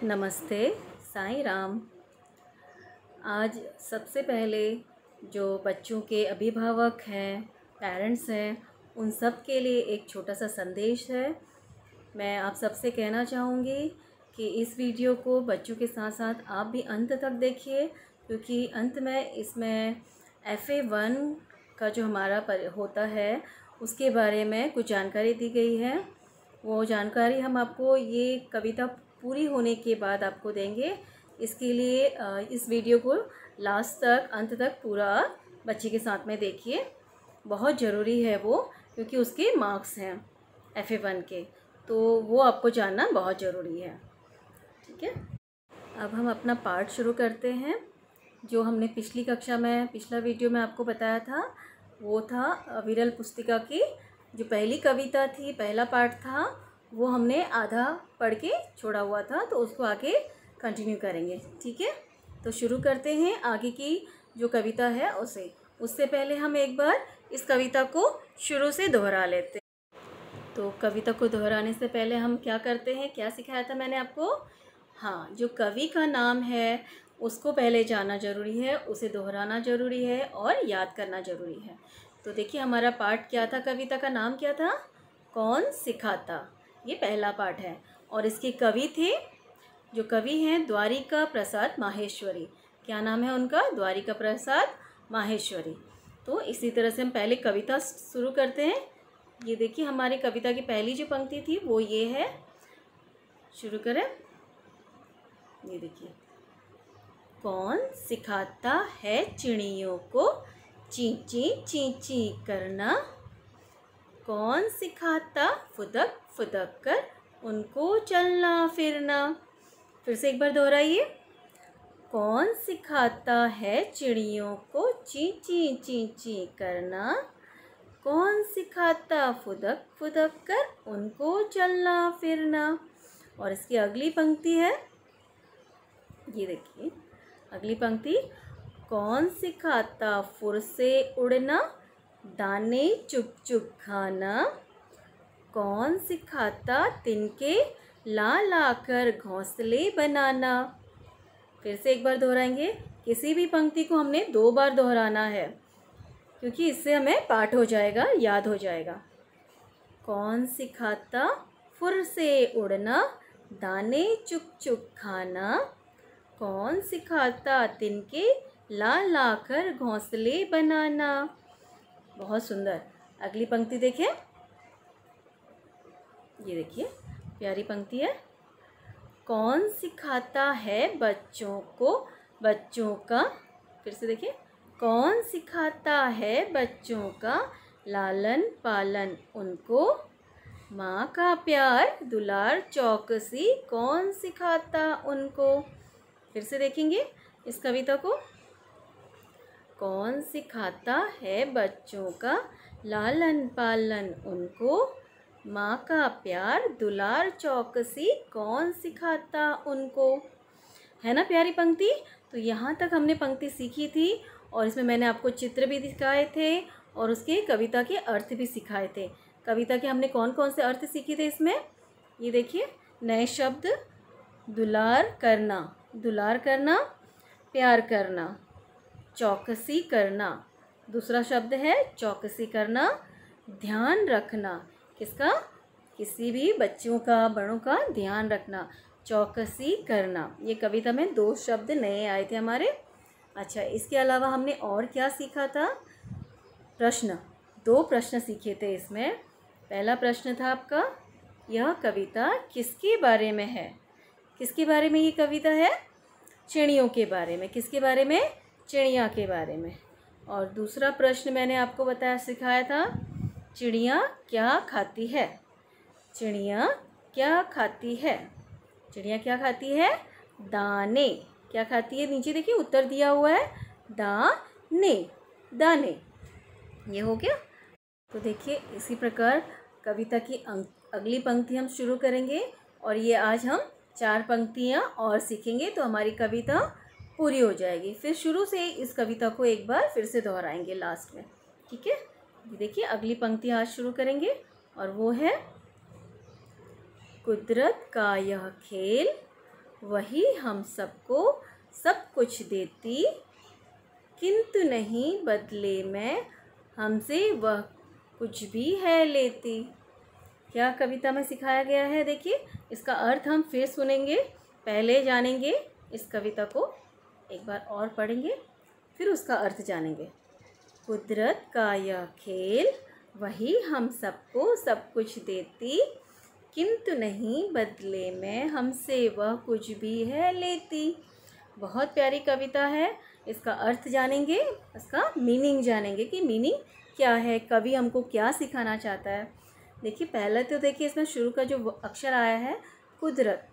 नमस्ते, साईं राम। आज सबसे पहले जो बच्चों के अभिभावक हैं, पेरेंट्स हैं, उन सब के लिए एक छोटा सा संदेश है। मैं आप सबसे कहना चाहूँगी कि इस वीडियो को बच्चों के साथ साथ आप भी अंत तक देखिए, क्योंकि अंत में इसमें FA1 का जो हमारा होता है उसके बारे में कुछ जानकारी दी गई है। वो जानकारी हम आपको ये कविता पूरी होने के बाद आपको देंगे। इसके लिए इस वीडियो को लास्ट तक, अंत तक पूरा बच्चे के साथ में देखिए। बहुत ज़रूरी है वो, क्योंकि उसके मार्क्स हैं FA1 के, तो वो आपको जानना बहुत ज़रूरी है। ठीक है, अब हम अपना पार्ट शुरू करते हैं। जो हमने पिछली कक्षा में, पिछला वीडियो में आपको बताया था, वो था विरल पुस्तिका की जो पहली कविता थी, पहला पार्ट था, वो हमने आधा पढ़ के छोड़ा हुआ था, तो उसको आगे कंटिन्यू करेंगे। ठीक है, तो शुरू करते हैं आगे की जो कविता है उसे। उससे पहले हम एक बार इस कविता को शुरू से दोहरा लेते हैं। तो कविता को दोहराने से पहले हम क्या करते हैं, क्या सिखाया था मैंने आपको? हाँ, जो कवि का नाम है उसको पहले जानना ज़रूरी है, उसे दोहराना ज़रूरी है और याद करना ज़रूरी है। तो देखिए हमारा पाठ क्या था, कविता का नाम क्या था? कौन सिखाता, ये पहला पाठ है। और इसके कवि थे, जो कवि हैं द्वारिका प्रसाद माहेश्वरी। क्या नाम है उनका? द्वारिका प्रसाद माहेश्वरी। तो इसी तरह से हम पहले कविता शुरू करते हैं। ये देखिए हमारी कविता की पहली जो पंक्ति थी वो ये है। शुरू करें। ये देखिए, कौन सिखाता है चिड़ियों को ची ची ची ची करना, कौन सिखाता फुदक फुदक कर उनको चलना फिरना। फिर से एक बार दोहराइए। कौन सिखाता है चिड़ियों को ची ची ची ची करना, कौन सिखाता फुदक फुदक कर उनको चलना फिरना। और इसकी अगली पंक्ति है, ये देखिए अगली पंक्ति। कौन सिखाता फुर से उड़ना, दाने चुप चुप खाना, कौन सिखाता तिनके ला ला कर घोंसले बनाना। फिर से एक बार दोहराएंगे। किसी भी पंक्ति को हमने 2 बार दोहराना है, क्योंकि इससे हमें पाठ हो जाएगा, याद हो जाएगा। कौन सिखाता फुर से उड़ना, दाने चुप चुप खाना, कौन सिखाता तिनके ला ला कर घोंसले बनाना। बहुत सुंदर। अगली पंक्ति देखें। ये देखिए प्यारी पंक्ति है। कौन सिखाता है बच्चों को बच्चों का, फिर से देखिए, कौन सिखाता है बच्चों का लालन पालन उनको, माँ का प्यार दुलार चौकसी कौन सिखाता उनको। फिर से देखेंगे इस कविता को। कौन सिखाता है बच्चों का लालन पालन उनको, माँ का प्यार दुलार चौकसी कौन सिखाता उनको। है ना प्यारी पंक्ति? तो यहाँ तक हमने पंक्ति सीखी थी, और इसमें मैंने आपको चित्र भी दिखाए थे और उसके कविता के अर्थ भी सिखाए थे। कविता के हमने कौन कौन से अर्थ सीखे थे इसमें? ये देखिए, नए शब्द, दुलार करना, दुलार करना, प्यार करना, चौकसी करना, दूसरा शब्द है चौकसी करना, ध्यान रखना। किसका? किसी भी बच्चों का, बड़ों का ध्यान रखना, चौकसी करना। ये कविता में 2 शब्द नए आए थे हमारे। अच्छा, इसके अलावा हमने और क्या सीखा था? प्रश्न, 2 प्रश्न सीखे थे इसमें। पहला प्रश्न था आपका, यह कविता किसके बारे में है? किसके बारे में ये कविता है? चिड़ियों के बारे में। किसके बारे में? चिड़िया के बारे में। और दूसरा प्रश्न मैंने आपको बताया, सिखाया था, चिड़िया क्या खाती है? चिड़िया क्या खाती है? चिड़िया क्या खाती है? दाने। क्या खाती है? नीचे देखिए उत्तर दिया हुआ है, दाने, दाने। ये हो गया। तो देखिए इसी प्रकार कविता की अगली पंक्ति हम शुरू करेंगे, और ये आज हम 4 पंक्तियाँ और सीखेंगे, तो हमारी कविता पूरी हो जाएगी। फिर शुरू से इस कविता को एक बार फिर से दोहराएंगे लास्ट में। ठीक है, देखिए अगली पंक्ति आज शुरू करेंगे, और वो है, कुदरत का यह खेल वही हम सबको सब कुछ देती, किंतु नहीं बदले में हमसे वह कुछ भी है लेती। क्या कविता में सिखाया गया है? देखिए, इसका अर्थ हम फिर सुनेंगे, पहले जानेंगे इस कविता को, एक बार और पढ़ेंगे, फिर उसका अर्थ जानेंगे। कुदरत का यह खेल, वही हम सबको सब कुछ देती, किंतु नहीं बदले में हमसे वह कुछ भी है लेती। बहुत प्यारी कविता है। इसका अर्थ जानेंगे, इसका मीनिंग जानेंगे कि मीनिंग क्या है, कवि हमको क्या सिखाना चाहता है। देखिए, पहले तो देखिए इसमें शुरू का जो अक्षर आया है कुदरत,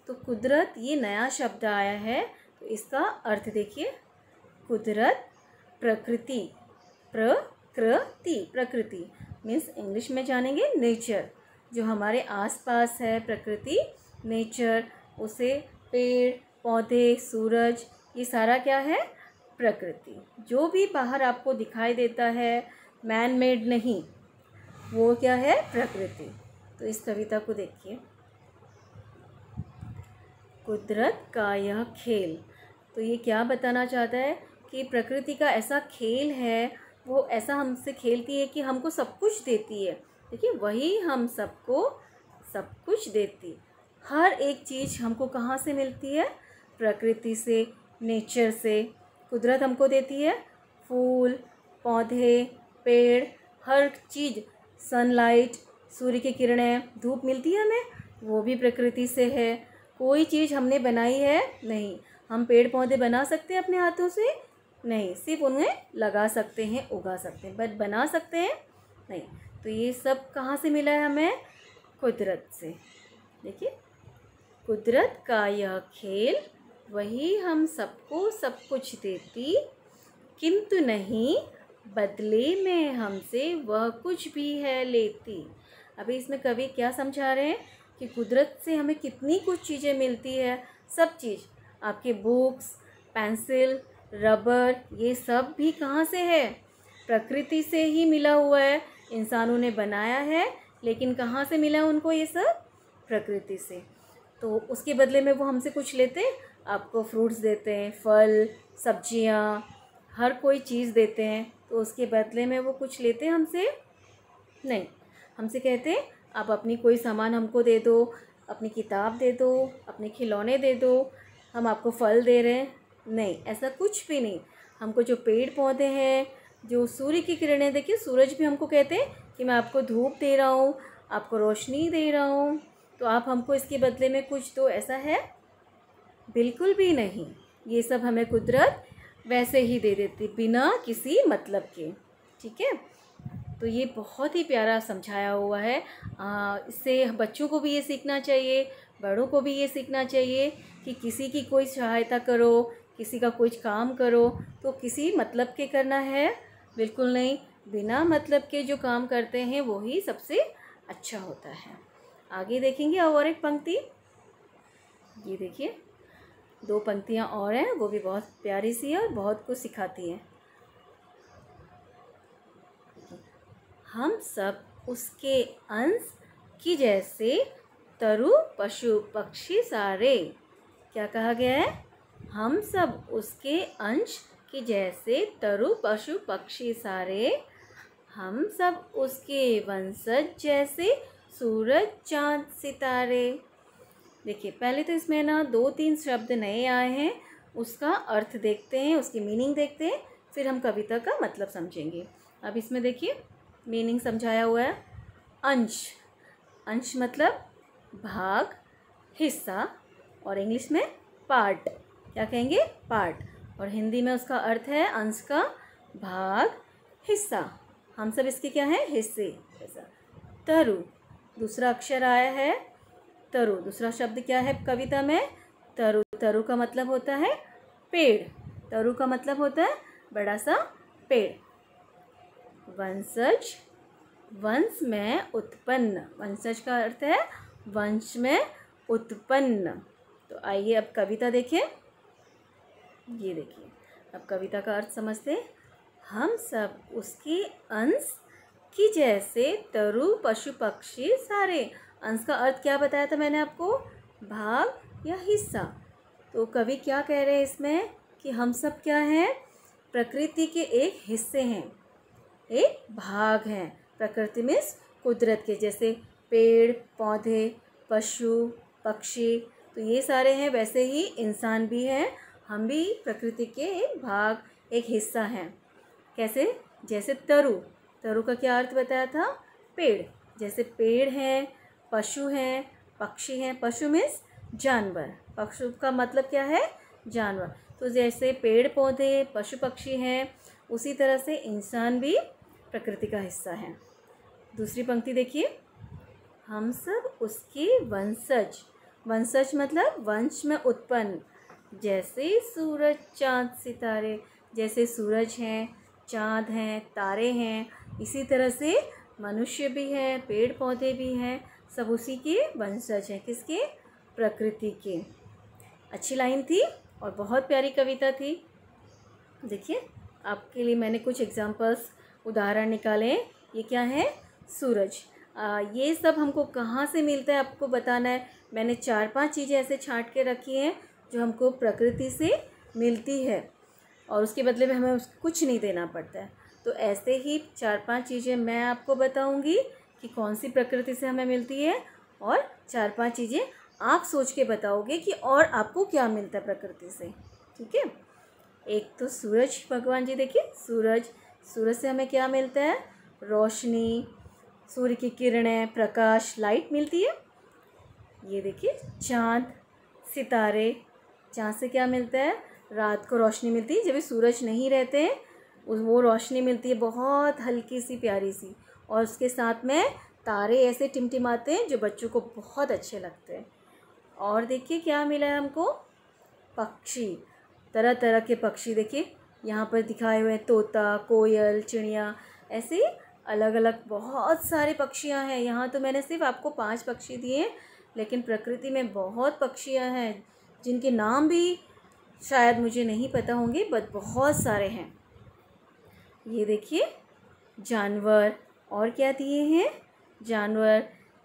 तो कुदरत ये नया शब्द आया है, तो इसका अर्थ देखिए, कुदरत प्रकृति, प्रकृति मीन्स इंग्लिश में जानेंगे नेचर, जो हमारे आसपास है प्रकृति, नेचर, उसे पेड़ पौधे सूरज, ये सारा क्या है? प्रकृति। जो भी बाहर आपको दिखाई देता है मैन मेड नहीं, वो क्या है? प्रकृति। तो इस कविता को देखिए, कुदरत का यह खेल, तो ये क्या बताना चाहता है कि प्रकृति का ऐसा खेल है, वो ऐसा हमसे खेलती है कि हमको सब कुछ देती है। देखिए, वही हम सबको सब कुछ देती। हर एक चीज़ हमको कहाँ से मिलती है? प्रकृति से, नेचर से। कुदरत हमको देती है फूल पौधे पेड़, हर चीज़, सनलाइट, सूर्य की किरणें, धूप मिलती है हमें, वो भी प्रकृति से है। कोई चीज़ हमने बनाई है नहीं। हम पेड़ पौधे बना सकते हैं अपने हाथों से? नहीं, सिर्फ उन्हें लगा सकते हैं, उगा सकते हैं, बट बना सकते हैं नहीं। तो ये सब कहाँ से मिला है हमें? कुदरत से। देखिए, कुदरत का यह खेल, वही हम सबको सब कुछ देती, किंतु नहीं बदले में हमसे वह कुछ भी है लेती। अभी इसमें कवि क्या समझा रहे हैं कि कुदरत से हमें कितनी कुछ चीज़ें मिलती है। सब चीज़, आपके बुक्स, पेंसिल, रबर, ये सब भी कहाँ से है? प्रकृति से ही मिला हुआ है। इंसानों ने बनाया है, लेकिन कहाँ से मिला उनको ये सब? प्रकृति से। तो उसके बदले में वो हमसे कुछ लेते हैं, आपको फ्रूट्स देते हैं, फल सब्जियाँ, हर कोई चीज़ देते हैं, तो उसके बदले में वो कुछ लेते हैं हमसे? नहीं। हमसे कहते हैं आप अपनी कोई सामान हमको दे दो, अपनी किताब दे दो, अपने खिलौने दे दो, हम आपको फल दे रहे हैं। नहीं, ऐसा कुछ भी नहीं। हमको जो पेड़ पौधे हैं, जो सूर्य की किरणें, देखिए सूरज भी हमको कहते हैं कि मैं आपको धूप दे रहा हूँ, आपको रोशनी दे रहा हूँ, तो आप हमको इसके बदले में कुछ दो, ऐसा है? बिल्कुल भी नहीं। ये सब हमें कुदरत वैसे ही दे देती, बिना किसी मतलब के। ठीक है, तो ये बहुत ही प्यारा समझाया हुआ है। इससे बच्चों को भी ये सीखना चाहिए, बड़ों को भी ये सीखना चाहिए कि किसी की कोई सहायता करो, किसी का कुछ काम करो तो किसी मतलब के करना है, बिल्कुल नहीं। बिना मतलब के जो काम करते हैं वो ही सबसे अच्छा होता है। आगे देखेंगे और एक पंक्ति, ये देखिए 2 पंक्तियाँ और हैं, वो भी बहुत प्यारी सी है और बहुत कुछ सिखाती हैं। हम सब उसके अंश की जैसे तरु पशु पक्षी सारे। क्या कहा गया है? हम सब उसके अंश की जैसे तरु पशु पक्षी सारे, हम सब उसके वंशज जैसे सूरज चाँद सितारे। देखिए, पहले तो इसमें ना 2-3 शब्द नए आए हैं, उसका अर्थ देखते हैं, उसकी मीनिंग देखते हैं, फिर हम कविता का मतलब समझेंगे। अब इसमें देखिए मीनिंग समझाया हुआ है। अंश, अंश मतलब भाग, हिस्सा, और इंग्लिश में पार्ट। क्या कहेंगे? पार्ट। और हिंदी में उसका अर्थ है अंश का भाग, हिस्सा। हम सब इसके क्या हैं? हिस्से। ऐसा। तरु, दूसरा अक्षर आया है तरु। दूसरा शब्द क्या है कविता में? तरु। तरु का मतलब होता है पेड़। तरु का मतलब होता है बड़ा सा पेड़। वंशज, वंश में उत्पन्न। वंशज का अर्थ है वंश में उत्पन्न। तो आइए अब कविता देखें। ये देखिए, अब कविता का अर्थ समझते हैं। हम सब उसके अंश की जैसे तरु पशु पक्षी सारे। अंश का अर्थ क्या बताया था मैंने आपको? भाग, या हिस्सा। तो कवि क्या कह रहे हैं इसमें कि हम सब क्या हैं, प्रकृति के एक हिस्से हैं, एक भाग हैं। प्रकृति मीन्स कुदरत के, जैसे पेड़ पौधे, पशु पक्षी, तो ये सारे हैं, वैसे ही इंसान भी हैं, हम भी प्रकृति के एक भाग, एक हिस्सा हैं। कैसे? जैसे तरु, तरु का क्या अर्थ बताया था? पेड़। जैसे पेड़ हैं, पशु हैं, पक्षी हैं। पशु मीन्स जानवर, पशु का मतलब क्या है? जानवर। तो जैसे पेड़ पौधे पशु पक्षी हैं, उसी तरह से इंसान भी प्रकृति का हिस्सा है। दूसरी पंक्ति देखिए, हम सब उसके वंशज। वंशज मतलब वंश में उत्पन्न, जैसे सूरज चाँद सितारे। जैसे सूरज हैं, चाँद हैं, तारे हैं, इसी तरह से मनुष्य भी हैं, पेड़ पौधे भी हैं, सब उसी के वंशज हैं। किसके? प्रकृति के। अच्छी लाइन थी और बहुत प्यारी कविता थी। देखिए, आपके लिए मैंने कुछ एग्जाम्पल्स, उदाहरण निकाले। ये क्या है? सूरज। ये सब हमको कहाँ से मिलता है आपको बताना है। मैंने 4-5 चीज़ें ऐसे छांट के रखी हैं जो हमको प्रकृति से मिलती है और उसके बदले में हमें कुछ नहीं देना पड़ता है। तो ऐसे ही 4-5 चीज़ें मैं आपको बताऊंगी कि कौन सी प्रकृति से हमें मिलती है, और 4-5 चीज़ें आप सोच के बताओगे कि और आपको क्या मिलता है प्रकृति से। ठीक है? एक तो सूरज, भगवान जी देखिए, सूरज, सूरज से हमें क्या मिलता है? रोशनी, सूर्य की किरणें, प्रकाश, लाइट मिलती है। ये देखिए चाँद, सितारे, चाँद से क्या मिलता है? रात को रोशनी मिलती है, जब भी सूरज नहीं रहते हैं वो रोशनी मिलती है, बहुत हल्की सी प्यारी सी, और उसके साथ में तारे ऐसे टिमटिमाते हैं जो बच्चों को बहुत अच्छे लगते हैं। और देखिए क्या मिला है हमको? पक्षी, तरह तरह के पक्षी। देखिए यहाँ पर दिखाए हुए हैं, तोता, कोयल, चिड़िया, ऐसे अलग अलग बहुत सारे पक्षियाँ हैं। यहाँ तो मैंने सिर्फ आपको 5 पक्षी दिए, लेकिन प्रकृति में बहुत पक्षियाँ हैं जिनके नाम भी शायद मुझे नहीं पता होंगे, बट बहुत सारे हैं। ये देखिए जानवर, और क्या दिए हैं? जानवर।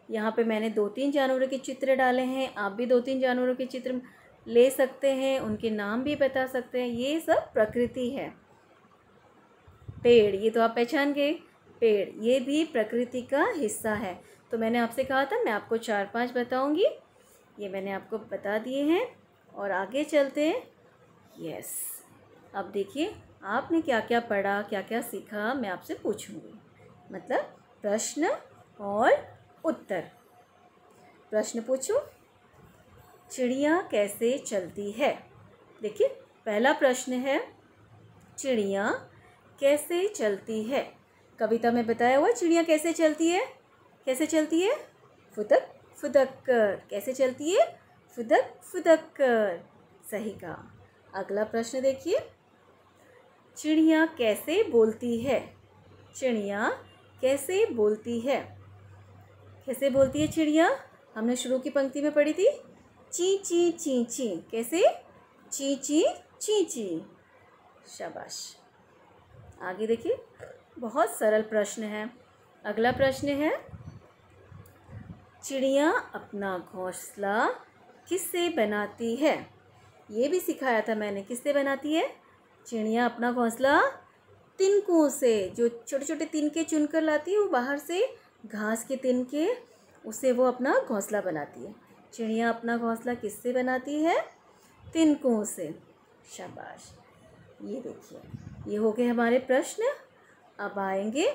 यहाँ पे मैंने 2-3 जानवरों के चित्र डाले हैं, आप भी 2-3 जानवरों के चित्र ले सकते हैं, उनके नाम भी बता सकते हैं। ये सब प्रकृति है। पेड़, ये तो आप पहचान गए, पेड़ ये भी प्रकृति का हिस्सा है। तो मैंने आपसे कहा था मैं आपको 4-5 बताऊंगी, ये मैंने आपको बता दिए हैं। और आगे चलते हैं। यस, अब देखिए आपने क्या क्या पढ़ा, क्या क्या सीखा, मैं आपसे पूछूंगी, मतलब प्रश्न और उत्तर। प्रश्न पूछूं, चिड़िया कैसे चलती है? देखिए पहला प्रश्न है, चिड़िया कैसे चलती है? कविता में बताया हुआ चिड़िया कैसे चलती है? कैसे चलती है? फुदक फुदक कर। कैसे चलती है? फुदक फुदक कर। सही कहा। अगला प्रश्न देखिए, चिड़िया कैसे बोलती है? चिड़िया कैसे बोलती है? कैसे बोलती है चिड़िया? हमने शुरू की पंक्ति में पढ़ी थी, ची ची ची ची। कैसे? ची ची ची ची। शाबाश। आगे देखिए, बहुत सरल प्रश्न है। अगला प्रश्न है, चिड़िया अपना घोंसला किससे बनाती है? ये भी सिखाया था मैंने, किससे बनाती है? चिड़िया अपना घोंसला तिनकों से, जो छोटे छोटे तिनके चुनकर लाती है, वो बाहर से घास के तिनके, उससे वो अपना घोंसला बनाती है। चिड़िया अपना घोंसला किससे बनाती है? तिनकों से। शाबाश। ये देखिए, ये हो गए हमारे प्रश्न। अब आएंगे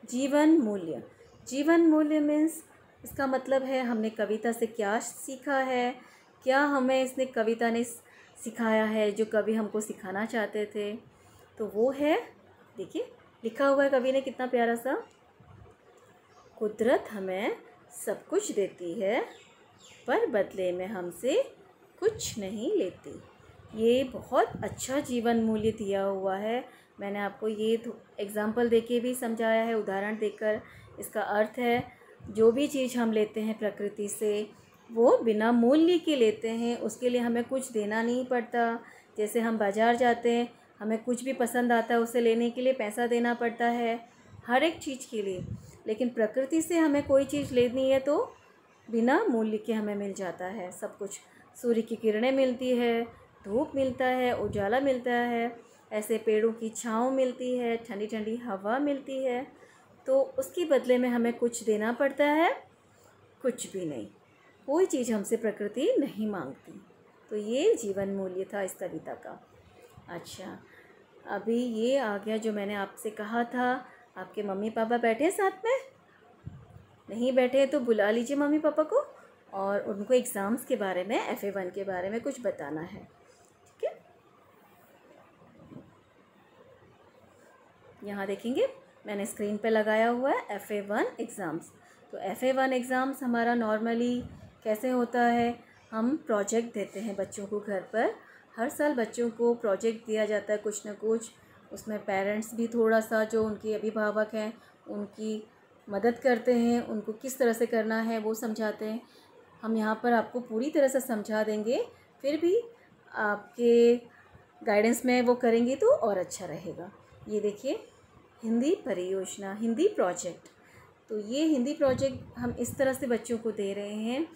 जीवन मूल्य। जीवन मूल्य मीन्स, इसका मतलब है हमने कविता से क्या सीखा है, क्या हमें इसने कविता ने सिखाया है जो कवि हमको सिखाना चाहते थे। तो वो है, देखिए लिखा हुआ है कवि ने कितना प्यारा सा, कुदरत हमें सब कुछ देती है पर बदले में हमसे कुछ नहीं लेती। ये बहुत अच्छा जीवन मूल्य दिया हुआ है। मैंने आपको ये एग्जाम्पल देके भी समझाया है, उदाहरण देकर। इसका अर्थ है जो भी चीज़ हम लेते हैं प्रकृति से वो बिना मूल्य के लेते हैं, उसके लिए हमें कुछ देना नहीं पड़ता। जैसे हम बाज़ार जाते हैं, हमें कुछ भी पसंद आता है उसे लेने के लिए पैसा देना पड़ता है, हर एक चीज़ के लिए। लेकिन प्रकृति से हमें कोई चीज़ लेनी है तो बिना मूल्य के हमें मिल जाता है सब कुछ। सूर्य की किरणें मिलती है, धूप मिलता है, उजाला मिलता है, ऐसे पेड़ों की छाँव मिलती है, ठंडी ठंडी हवा मिलती है, तो उसके बदले में हमें कुछ देना पड़ता है? कुछ भी नहीं, कोई चीज़ हमसे प्रकृति नहीं मांगती। तो ये जीवन मूल्य था इस कविता का। अच्छा, अभी ये आ गया जो मैंने आपसे कहा था। आपके मम्मी पापा बैठे हैं साथ में? नहीं बैठे हैं तो बुला लीजिए मम्मी पापा को और उनको एग्ज़ाम्स के बारे में, FA1 के बारे में कुछ बताना है, ठीक है? यहाँ देखेंगे मैंने स्क्रीन पे लगाया हुआ है FA1 एग्ज़ाम्स। तो FA1 एग्ज़ाम्स हमारा नॉर्मली कैसे होता है, हम प्रोजेक्ट देते हैं बच्चों को घर पर। हर साल बच्चों को प्रोजेक्ट दिया जाता है कुछ ना कुछ। उसमें पेरेंट्स भी थोड़ा सा, जो उनके अभिभावक हैं, उनकी मदद करते हैं, उनको किस तरह से करना है वो समझाते हैं। हम यहाँ पर आपको पूरी तरह से समझा देंगे, फिर भी आपके गाइडेंस में वो करेंगे तो और अच्छा रहेगा। ये देखिए, हिंदी परियोजना, हिंदी प्रोजेक्ट। तो ये हिंदी प्रोजेक्ट हम इस तरह से बच्चों को दे रहे हैं।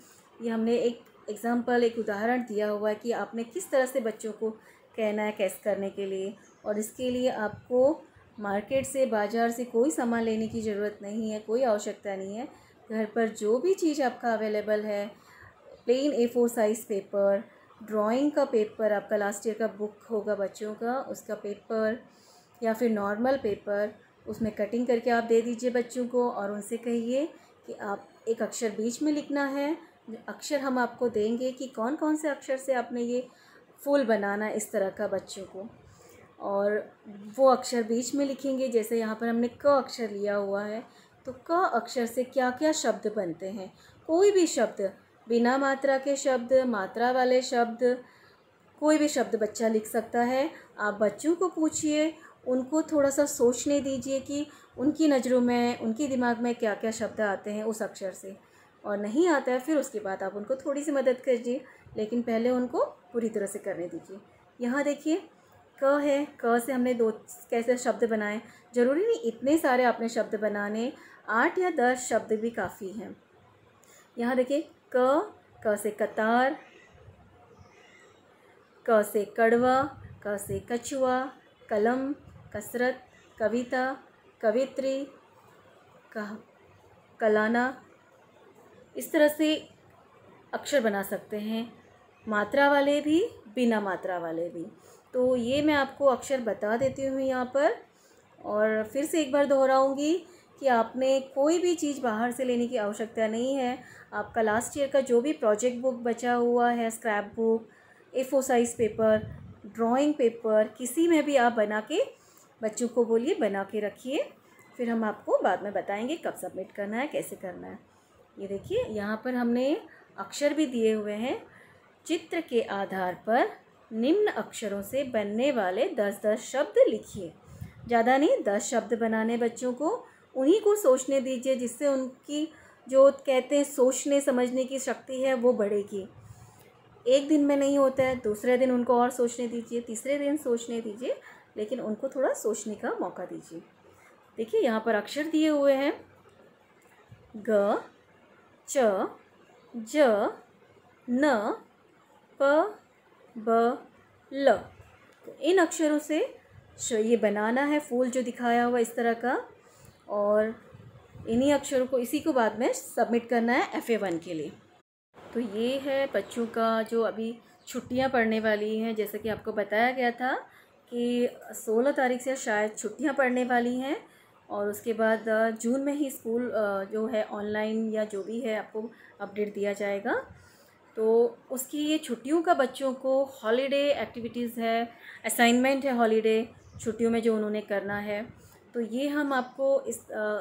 ये हमने एक एग्ज़ाम्पल, एक उदाहरण दिया हुआ है कि आपने किस तरह से बच्चों को कहना है कैसे करने के लिए। और इसके लिए आपको मार्केट से, बाज़ार से कोई सामान लेने की ज़रूरत नहीं है, कोई आवश्यकता नहीं है। घर पर जो भी चीज़ आपका अवेलेबल है, plain A4 size paper, drawing का पेपर, आपका लास्ट ईयर का बुक होगा बच्चों का, उसका पेपर, या फिर नॉर्मल पेपर, उसमें कटिंग करके आप दे दीजिए बच्चों को और उनसे कहिए कि आप एक अक्षर बीच में लिखना है। अक्षर हम आपको देंगे कि कौन कौन से अक्षर से आपने ये फूल बनाना है इस तरह का बच्चों को, और वो अक्षर बीच में लिखेंगे। जैसे यहाँ पर हमने क अक्षर लिया हुआ है, तो क अक्षर से क्या क्या शब्द बनते हैं। कोई भी शब्द, बिना मात्रा के शब्द, मात्रा वाले शब्द, कोई भी शब्द बच्चा लिख सकता है। आप बच्चों को पूछिए, उनको थोड़ा सा सोचने दीजिए कि उनकी नज़रों में, उनके दिमाग में क्या क्या शब्द आते हैं उस अक्षर से, और नहीं आता है फिर उसके बाद आप उनको थोड़ी सी मदद कीजिए, लेकिन पहले उनको पूरी तरह से करने दीजिए। यहाँ देखिए, क है, क से हमने 2 कैसे शब्द बनाए। ज़रूरी नहीं इतने सारे आपने शब्द बनाने, 8 या 10 शब्द भी काफ़ी हैं। यहाँ देखिए, क से कतार, क से कड़वा, क से कछुआ, कलम, कसरत, कविता, कवित्री, कलाना। इस तरह से अक्षर बना सकते हैं, मात्रा वाले भी, बिना मात्रा वाले भी। तो ये मैं आपको अक्षर बता देती हूँ यहाँ पर, और फिर से एक बार दोहराऊँगी कि आपने कोई भी चीज़ बाहर से लेने की आवश्यकता नहीं है। आपका लास्ट ईयर का जो भी प्रोजेक्ट बुक बचा हुआ है, scrap book, A4 size paper, drawing paper, किसी में भी आप बना के बच्चों को बोलिए बना के रखिए। फिर हम आपको बाद में बताएंगे कब सबमिट करना है, कैसे करना है। ये देखिए, यहाँ पर हमने अक्षर भी दिए हुए हैं। चित्र के आधार पर निम्न अक्षरों से बनने वाले 10-10 शब्द लिखिए। ज़्यादा नहीं, 10 शब्द बनाने बच्चों को, उन्हीं को सोचने दीजिए, जिससे उनकी जो कहते हैं सोचने समझने की शक्ति है वो बढ़ेगी। एक दिन में नहीं होता है, दूसरे दिन उनको और सोचने दीजिए, तीसरे दिन सोचने दीजिए, लेकिन उनको थोड़ा सोचने का मौका दीजिए। देखिए, यहाँ पर अक्षर दिए हुए हैं, ग, च, ज, न, प, ब, ल। तो इन अक्षरों से ये बनाना है फूल जो दिखाया हुआ इस तरह का, और इन्हीं अक्षरों को, इसी को बाद में सबमिट करना है FA1 के लिए। तो ये है बच्चों का जो अभी छुट्टियां पड़ने वाली हैं। जैसे कि आपको बताया गया था कि 16 तारीख से शायद छुट्टियां पड़ने वाली हैं, और उसके बाद जून में ही स्कूल जो है ऑनलाइन या जो भी है आपको अपडेट दिया जाएगा। तो उसकी ये छुट्टियों का बच्चों को हॉलीडे एक्टिविटीज़ है, असाइनमेंट है हॉलीडे छुट्टियों में जो उन्होंने करना है। तो ये हम आपको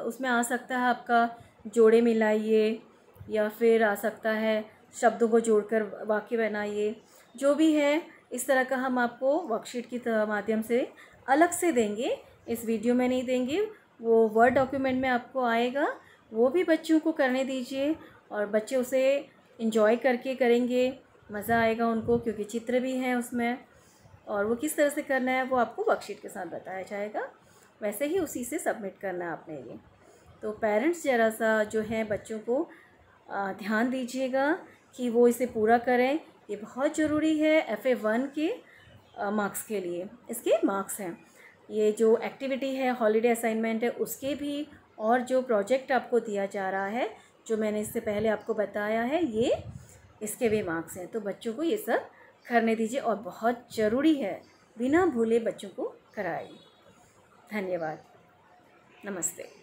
उसमें आ सकता है आपका जोड़े मिलाइए, या फिर आ सकता है शब्दों को जोड़कर वाक्य बनाइए। जो भी है इस तरह का हम आपको वर्कशीट की माध्यम से अलग से देंगे, इस वीडियो में नहीं देंगे, वो वर्ड डॉक्यूमेंट में आपको आएगा। वो भी बच्चों को करने दीजिए, और बच्चे उसे एंजॉय करके करेंगे, मज़ा आएगा उनको, क्योंकि चित्र भी हैं उसमें, और वो किस तरह से करना है वो आपको वर्कशीट के साथ बताया जाएगा। वैसे ही उसी से सबमिट करना है आपने ये। तो पेरेंट्स ज़रा सा जो है बच्चों को ध्यान दीजिएगा कि वो इसे पूरा करें, ये बहुत ज़रूरी है FA1 के मार्क्स के लिए। इसके मार्क्स हैं, ये जो एक्टिविटी है, हॉलीडे असाइनमेंट है, उसके भी, और जो प्रोजेक्ट आपको दिया जा रहा है, जो मैंने इससे पहले आपको बताया है, ये इसके भी मार्क्स हैं। तो बच्चों को ये सब करने दीजिए और बहुत ज़रूरी है, बिना भूले बच्चों को कराइए। धन्यवाद। नमस्ते।